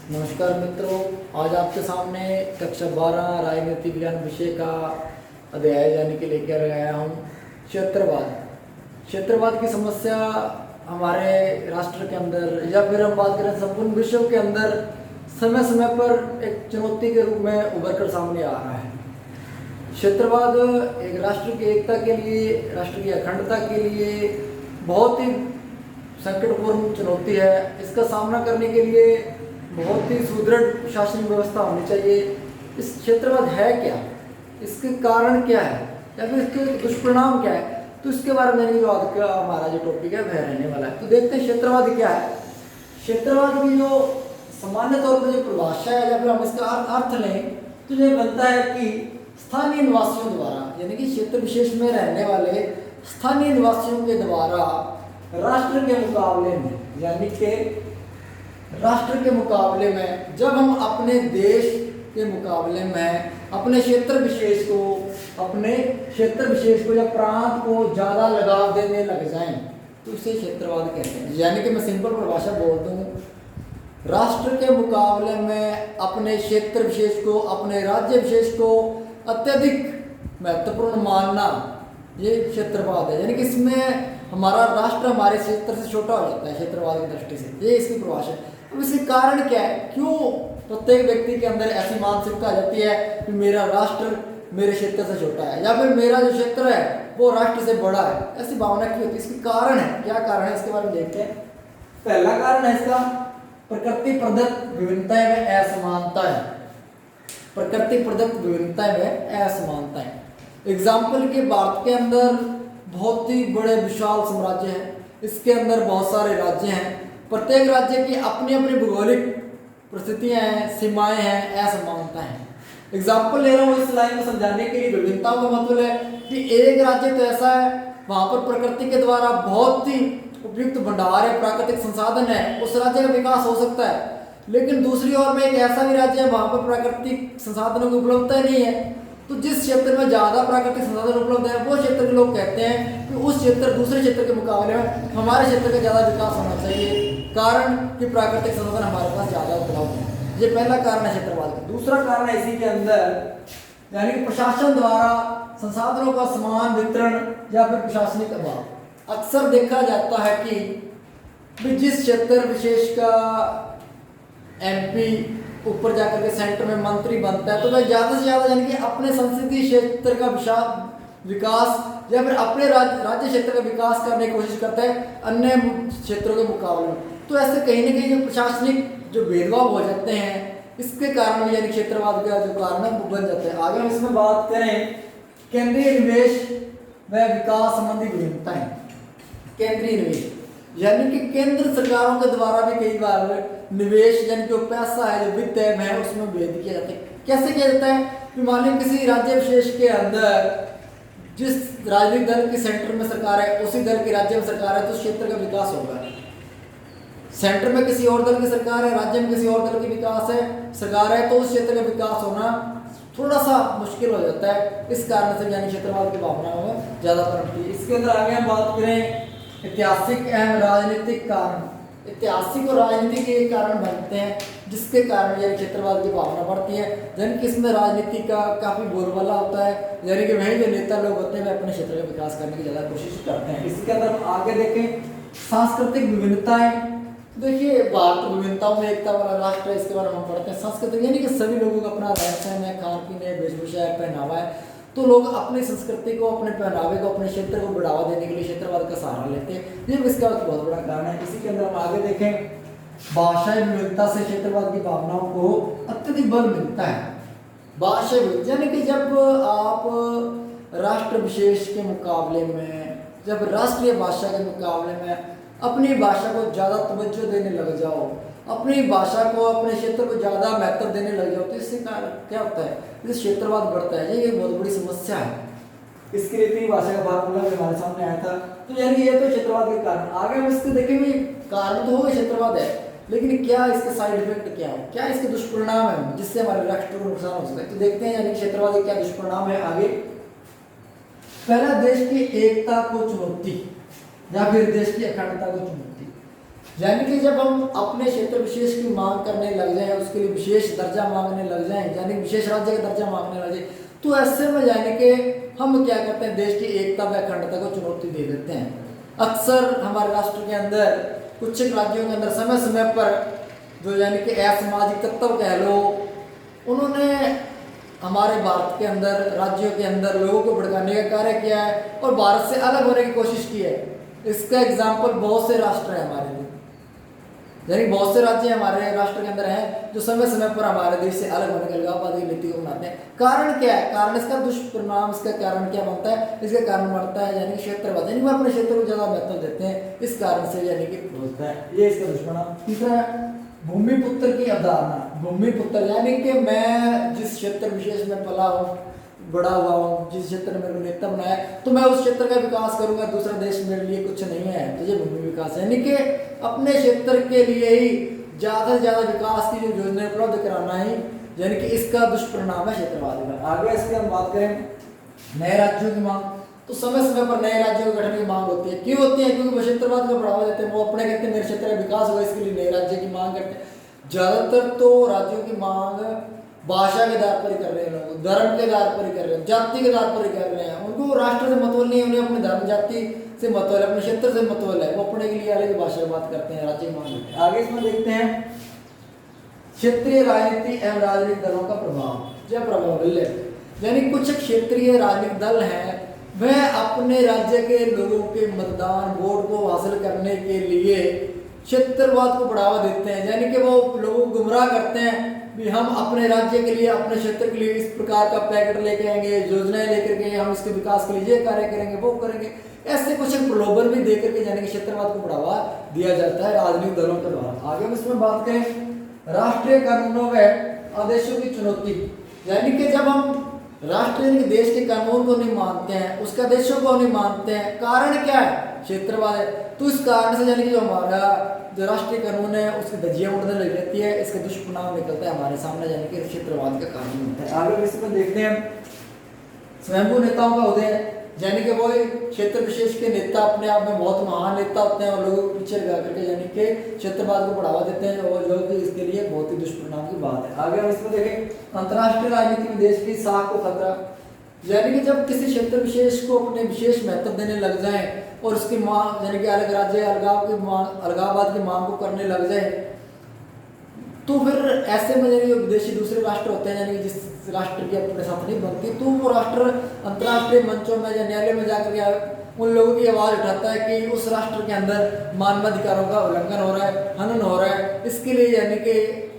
नमस्कार मित्रों, आज आपके सामने कक्षा 12 राजनीति विज्ञान विषय का अध्याय यानी कि लेकर आया हूँ क्षेत्रवाद। क्षेत्रवाद की समस्या हमारे राष्ट्र के अंदर या फिर हम बात करें संपूर्ण विश्व के अंदर समय समय पर एक चुनौती के रूप में उभर कर सामने आ रहा है। क्षेत्रवाद एक राष्ट्र की एकता के लिए, राष्ट्र की अखंडता के लिए बहुत ही संकटपूर्ण चुनौती है। इसका सामना करने के लिए बहुत ही सुदृढ़ प्रशासनिक व्यवस्था होनी चाहिए। इस क्षेत्रवाद है क्या, इसके कारण क्या है या फिर इसके दुष्परिणाम क्या है, तो इसके बारे में जो आज का हमारा जो टॉपिक है वह रहने वाला है। तो देखते हैं क्षेत्रवाद क्या है। क्षेत्रवाद की जो सामान्य तौर पर जो परिभाषा है या फिर हम इसका अर्थ लें तो ये बनता है कि स्थानीय निवासियों द्वारा यानी कि क्षेत्र विशेष में रहने वाले स्थानीय निवासियों के द्वारा राष्ट्र के मुकाबले में यानी कि राष्ट्र के मुकाबले में जब हम अपने देश के मुकाबले में अपने क्षेत्र विशेष को या प्रांत को ज़्यादा लगाव देने लग जाएं तो इसे क्षेत्रवाद कहते हैं। यानी कि मैं सिंपल परिभाषा बोल दूं, राष्ट्र के मुकाबले में अपने क्षेत्र विशेष को, अपने राज्य विशेष को अत्यधिक महत्वपूर्ण मानना, ये क्षेत्रवाद है। यानी कि इसमें हमारा राष्ट्र हमारे क्षेत्र से छोटा हो जाता है क्षेत्रवाद की दृष्टि से। ये इसकी परिभाषा है। अब इसके कारण क्या है, क्यों प्रत्येक व्यक्ति के अंदर ऐसी मानसिकता आ जाती है कि मेरा राष्ट्र मेरे क्षेत्र से छोटा है या फिर मेरा जो क्षेत्र है वो राष्ट्र से बड़ा है, ऐसी भावना क्यों होती है? इसके कारण है, क्या कारण है इसके बारे में देखते हैं। पहला कारण है इसका प्रकृति प्रदत्त विभिन्नताएं व असमानता है। प्रकृति प्रदत्त विभिन्नताएं व असमानताएं। एग्जाम्पल के भारत के अंदर बहुत ही बड़े विशाल साम्राज्य है। इसके अंदर बहुत सारे राज्य हैं। प्रत्येक राज्य की अपनी अपनी भौगोलिक परिस्थितियां हैं, सीमाएं हैं, असमानताएं हैं। एग्जाम्पल ले रहा हूँ इस लाइन को समझाने के लिए। विभिन्नताओं का मतलब है कि एक राज्य तो ऐसा है वहां पर प्रकृति के द्वारा बहुत ही उपयुक्त भंडार है, प्राकृतिक संसाधन है, उस राज्य का विकास हो सकता है। लेकिन दूसरी ओर में एक ऐसा भी राज्य है वहां पर प्राकृतिक संसाधनों की उपलब्धता नहीं है। तो जिस क्षेत्र में ज्यादा प्राकृतिक संसाधन उपलब्ध है वो क्षेत्र के लोग कहते हैं कि उस क्षेत्र दूसरे क्षेत्र के मुकाबले में हमारे क्षेत्र का ज्यादा विकास होना चाहिए, कारण कि प्राकृतिक संसाधन हमारे पास ज्यादा उपलब्ध है। ये पहला कारण है क्षेत्रवाद का। दूसरा कारण है इसी के अंदर यानी कि प्रशासन द्वारा संसाधनों का समान वितरण या फिर प्रशासनिक अभाव। अक्सर देखा जाता है कि जिस क्षेत्र विशेष का एमपी ऊपर जाकर के सेंटर में मंत्री बनता है तो वह ज्यादा से ज्यादा यानी कि अपने संसदीय क्षेत्र का विकास या फिर अपने राज्य क्षेत्र का विकास करने की कोशिश करता है अन्य क्षेत्रों के मुकाबले में। तो ऐसे कहीं ना कहीं जो प्रशासनिक जो भेदभाव हो जाते हैं इसके कारण यानी क्षेत्रवाद का जो कारण है वो बन जाता है। आगे हम इसमें बात करें केंद्रीय निवेश व विकास संबंधी विभिन्नताएं। केंद्रीय निवेश यानी कि केंद्र सरकारों के द्वारा भी कई बार निवेश यानी जो पैसा है, जो वित्त है, वह उसमें भेद किया जाता है। कैसे किया जाता है कि मान लीजिए किसी राज्य विशेष के अंदर जिस राजनीतिक दल की सेंटर में सरकार है उसी दल की राज्य में सरकार है तो उस क्षेत्र का विकास होगा। सेंटर में किसी और दल की सरकार है, राज्य में किसी और दल की विकास है सरकार है तो उस क्षेत्र का विकास होना थोड़ा सा मुश्किल हो जाता है। इस कारण से यानी क्षेत्रवाद की भावना में ज्यादा पड़ती है। इसके अंदर आगे हम बात करें ऐतिहासिक एवं राजनीतिक कारण। ऐतिहासिक और राजनीतिक के कारण बनते हैं जिसके कारण यानी क्षेत्रवाद की भावना बढ़ती है। यानी कि इसमें राजनीति का काफी बोलबाला होता है, यानी कि वही जो नेता लोग होते हैं वे अपने क्षेत्र का विकास करने की ज्यादा कोशिश करते हैं। इसके अंदर हम आगे देखें सांस्कृतिक विभिन्नताएं। देखिए भारत विभिन्नताओं में एकता वाला राष्ट्र है, इसके बारे में हम पढ़ते हैं। सांस्कृतिक यानी कि सभी लोगों का अपना रहन सहन है, खान पीन है, वेशभूषा है, पहनावा है। तो लोग अपनी संस्कृति को, अपने पहनावे को, अपने क्षेत्र को बढ़ावा देने के लिए क्षेत्रवाद का सहारा लेते हैं। ये इसका बहुत बड़ा कारण है। इसी के अंदर हम आगे देखें भाषाई विविधता से क्षेत्रवाद की भावनाओं को अत्यधिक बल मिलता है। भाषा यानी कि जब आप राष्ट्र विशेष के मुकाबले में, जब राष्ट्रीय भाषा के मुकाबले में अपनी भाषा को ज्यादा तवज्जो देने लग जाओ, अपनी भाषा को, अपने क्षेत्र को ज्यादा महत्व देने लग जाओ तो इससे क्या होता है, इस क्षेत्रवाद बढ़ता है। ये बहुत बड़ी समस्या है। इसके लिए तीन भाषा का फार्मूला भी हमारे सामने आया था। तो यानी ये तो क्षेत्रवाद के कारण। आगे हम इसको देखेंगे कारण तो होगा क्षेत्रवाद है, लेकिन क्या इसके साइड इफेक्ट क्या है, क्या इसके दुष्परिणाम है जिससे हमारे राष्ट्र को नुकसान हो सकता है। तो देखते हैं यानी क्षेत्रवाद के क्या दुष्परिणाम है। आगे पहला, देश की एकता को चुनौती या फिर देश की अखंडता को चुनौती। यानी कि जब हम अपने क्षेत्र विशेष की मांग करने लग जाएं, उसके लिए विशेष दर्जा मांगने लग जाएं, यानी विशेष राज्य का दर्जा मांगने लग जाए, तो ऐसे में यानी कि हम क्या करते हैं, देश की एकता व अखंडता को चुनौती दे देते हैं। अक्सर हमारे राष्ट्र के अंदर कुछ राज्यों के अंदर समय समय पर जो यानी कि असामाजिक तत्व कह लो, उन्होंने हमारे भारत के अंदर, राज्यों के अंदर लोगों को भड़काने का कार्य किया है और भारत से अलग होने की कोशिश की है। इसका एग्जाम्पल बहुत से राष्ट्र है हमारे लिए, यानी बहुत से राज्य हमारे राष्ट्र के अंदर हैं जो समय समय पर हमारे देश से अलग होने के अलगाववादी नीति को बनाते हैं। कारण क्या है, कारण इसका दुष्परिणाम, इसका कारण क्या बनता है, इसका कारण बनता है यानी क्षेत्रवाद, यानी वो अपने क्षेत्र को ज्यादा महत्व देते हैं, इस कारण से यानी कि होता है, ये इसका दुष्परिणाम। तीसरा भूमिपुत्र की अवधारणा। भूमिपुत्र यानी कि मैं जिस क्षेत्र विशेष में पला हूँ, बड़ा हुआ हूँ, जिस क्षेत्र में मेरे को नेता बनाया, तो मैं उस क्षेत्र का विकास करूंगा, दूसरा देश मेरे लिए कुछ नहीं है, तो ये भूमि विकास है। यानी कि अपने क्षेत्र के लिए ही ज्यादा से ज्यादा विकास की जो योजना उपलब्ध कराना है, यानी कि इसका दुष्परिणाम है क्षेत्रवाद का। आगे इसकी हम बात करें नए राज्यों की मांग, तो समय समय पर नए राज्यों के गठन की मांग होती है। क्यों होती है? क्योंकि वो क्षेत्रवाद को बढ़ावा देते हैं, वो अपने कहते हैं मेरे क्षेत्र का विकास होगा, इसके लिए नए राज्य की मांग करते हैं। ज्यादातर तो राज्यों की मांग भाषा के आधार पर ही कर रहे हैं लोग, धर्म के आधार पर ही कर रहे हैं, जाति के आधार पर ही कर रहे हैं। उनको राष्ट्र से मतलब नहीं है, उन्हें अपने धर्म जाति से मतलब है, अपने क्षेत्र से मतलब है, वो अपने के लिए अलग भाषा में बात करते हैं, राज्य की मांग करते हैं। आगे इसमें देखते हैं क्षेत्रीय राजनीति एवं राजनीतिक दलों का प्रभाव या प्रभावल्य। यानी कुछ क्षेत्रीय राजनीतिक दल हैं, वह अपने राज्य के लोगों के मतदान वोट को हासिल करने के लिए क्षेत्रवाद को बढ़ावा देते हैं। यानी कि वो लोगों को गुमराह करते हैं भी हम अपने राज्य के लिए, अपने क्षेत्र के लिए इस प्रकार का पैकेट लेके आएंगे, योजनाएं लेकर के हम इसके विकास के लिए ये कार्य करेंगे, वो करेंगे, ऐसे कुछ प्रलोभन भी देकर के यानी कि क्षेत्रवाद को बढ़ावा दिया जाता है राजनीतिक दलों के द्वारा। आगे हम इसमें बात करें राष्ट्रीय कानूनों व आदेशों की चुनौती। यानी कि जब हम राष्ट्र यानी कि देश के कानून को नहीं मानते हैं, उसका देशों को नहीं मानते हैं, कारण क्या है? क्षेत्रवाद है। तो इस कारण से यानी कि जो हमारा जो राष्ट्रीय कानून है उसकी धज्जियां उड़ने लग जाती है, इसका दुष्परिणाम निकलता है हमारे सामने, यानी कि क्षेत्रवाद का कारण होता है। आगे इसमें देखते हैं स्वयंभू नेताओं का उदय, यानी कि वो क्षेत्र विशेष के नेता अपने आप में बहुत महान नेता होते हैं और लोगों को पीछे लगा करके यानी कि क्षेत्रवाद को बढ़ावा देते हैं, और लोग इसके लिए बहुत ही दुष्परिणाम की बात है। आगे हम इसमें देखें अंतर्राष्ट्रीय राजनीति में देश की साख को खतरा। यानी कि जब किसी क्षेत्र विशेष को अपने विशेष महत्व देने लग जाए और उसकी मांग यानी कि अलग राज्य अलगाववाद की मांग को करने लग जाए, तो फिर ऐसे में यानी विदेशी दूसरे राष्ट्र होते हैं, यानी कि जिस राष्ट्र की अपने साथ नहीं बनती, तो वो राष्ट्र अंतर्राष्ट्रीय मंचों में या न्यायालय में जाकर उन लोगों की आवाज़ उठाता है कि उस राष्ट्र के अंदर मानवाधिकारों का उल्लंघन हो रहा है, हनन हो रहा है। इसके लिए यानी कि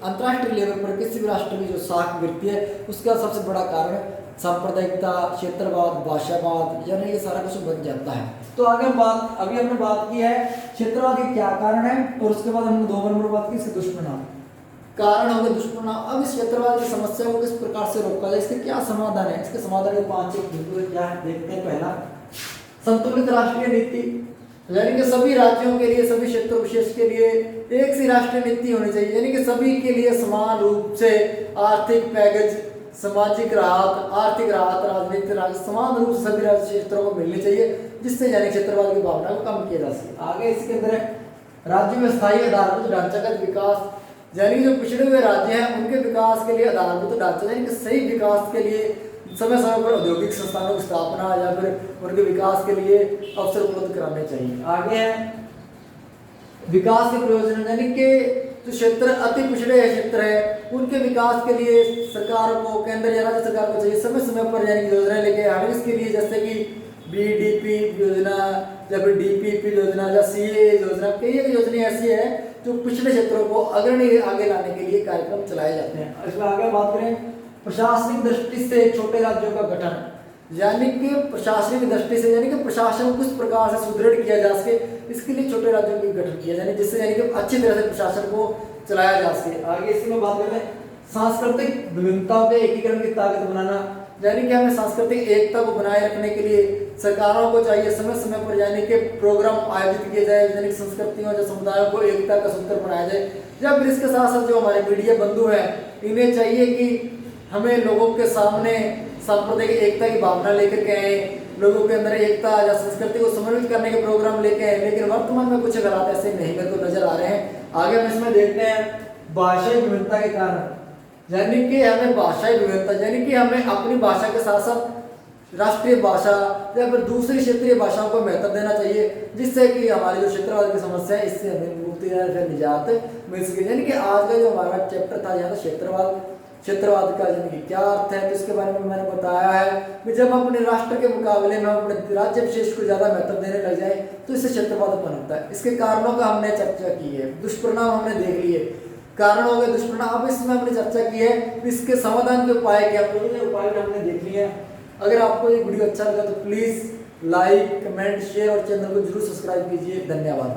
अंतर्राष्ट्रीय लेवल पर किसी भी राष्ट्र की जो साख गिरती है, उसका सबसे बड़ा कारण सांप्रदायिकता, क्षेत्रवाद, भाषावाद, यानी ये सारा कुछ बन जाता है। तो आगे हम अभी हमने बात की है क्षेत्रवाद के क्या कारण है, और उसके बाद हमने 2 नंबर बात की इसके दुष्परिणाम। कारण हो गए दुष्परिणाम। अब इस क्षेत्रवाद की समस्या को किस प्रकार से रोका जाए, इसके क्या समाधान है? इसके समाधान के 5 बिंदु क्या है देखते हैं। पहला, संतुलित राष्ट्रीय नीति, यानी कि सभी राज्यों के लिए, सभी क्षेत्र विशेष के लिए एक सी राष्ट्रीय नीति होनी चाहिए, यानी कि सभी के लिए समान रूप से आर्थिक पैकेज, सामाजिक राहत, आर्थिक राहत, राजनीतिक राहत समान रूप से सभी राज्य क्षेत्रों को मिलनी चाहिए, जिससे यानी क्षेत्रवाद की भावना को कम किया जा सके। आगे इसके अंदर राज्य में स्थायी आधारभूत ढांचागत विकास, यानी जो पिछड़े हुए राज्य हैं उनके विकास के लिए आधारभूत ढांचा, यानी कि सही विकास के लिए समय समय पर औद्योगिक संस्थानों की स्थापना या फिर उनके विकास के लिए अवसर उपलब्ध कराने चाहिए। आगे है विकास के प्रयोजन, यानी कि जो क्षेत्र अति पिछड़े क्षेत्र है उनके विकास के लिए सरकार को, केंद्र या राज्य सरकार को चाहिए समय समय पर यानी कि योजनाएं लेके आने, इसके लिए जैसे कि BDP योजना या फिर DPP योजना या CA योजना, कई योजनाएं ऐसी है जो पिछड़े क्षेत्रों को अग्रणी आगे लाने के लिए कार्यक्रम चलाए जाते हैं। इसमें आगे बात करें प्रशासनिक दृष्टि से छोटे राज्यों का गठन, यानी कि प्रशासनिक दृष्टि से यानी कि प्रशासन को किस प्रकार से सुदृढ़ किया जा सके, इसके लिए छोटे राज्यों की गठन किया जाए, जिससे यानी कि अच्छी तरह से प्रशासन को चलाया जा सके। आगे इसमें बात करते हैं सांस्कृतिक विभिन्नताओं के एकीकरण की ताकत बनाना, यानी कि हमें सांस्कृतिक एकता को बनाए रखने के लिए सरकारों को चाहिए समय समय पर यानी कि प्रोग्राम आयोजित किए जाए, यानी संस्कृतियों या समुदायों को एकता का सूत्र बनाया जाए। या फिर इसके साथ साथ जो हमारे मीडिया बंधु हैं, इन्हें चाहिए कि हमें लोगों के सामने सांप्रदायिक एकता की भावना लेकर के आए, लोगों के अंदर एकता या संस्कृति को समन्वित करने के प्रोग्राम लेके आए। लेकिन वर्तमान में कुछ हालात ऐसे नहीं मेरे को नजर आ रहे हैं आगे हम इसमें देखते हैं भाषाई विविधता के कारण, यानी कि हमें भाषाई विविधता यानी कि हमें अपनी भाषा के साथ साथ राष्ट्रीय भाषा या फिर दूसरी क्षेत्रीय भाषाओं को महत्व देना चाहिए, जिससे कि हमारी जो क्षेत्रवाद की समस्या है इससे हमें मुक्ति या फिर निजात मिल सके। यानी कि आज का जो हमारा चैप्टर था यहाँ क्षेत्रवाद का यानी कि क्या अर्थ है, तो इसके बारे में मैंने बताया है कि जब हम अपने राष्ट्र के मुकाबले में अपने राज्य विशेष को ज्यादा महत्व देने लग जाए तो इससे क्षेत्रवाद पनपता है। इसके कारणों का हमने चर्चा की है, दुष्परिणाम हमने देख लिए, कारण हो गए दुष्परिणाम। अब इसमें हमने चर्चा की है इसके समाधान के उपाय क्या, उपाय हमने देख लिए हैं। अगर आपको ये वीडियो अच्छा लगा तो प्लीज लाइक, कमेंट, शेयर और चैनल को जरूर सब्सक्राइब कीजिए। धन्यवाद।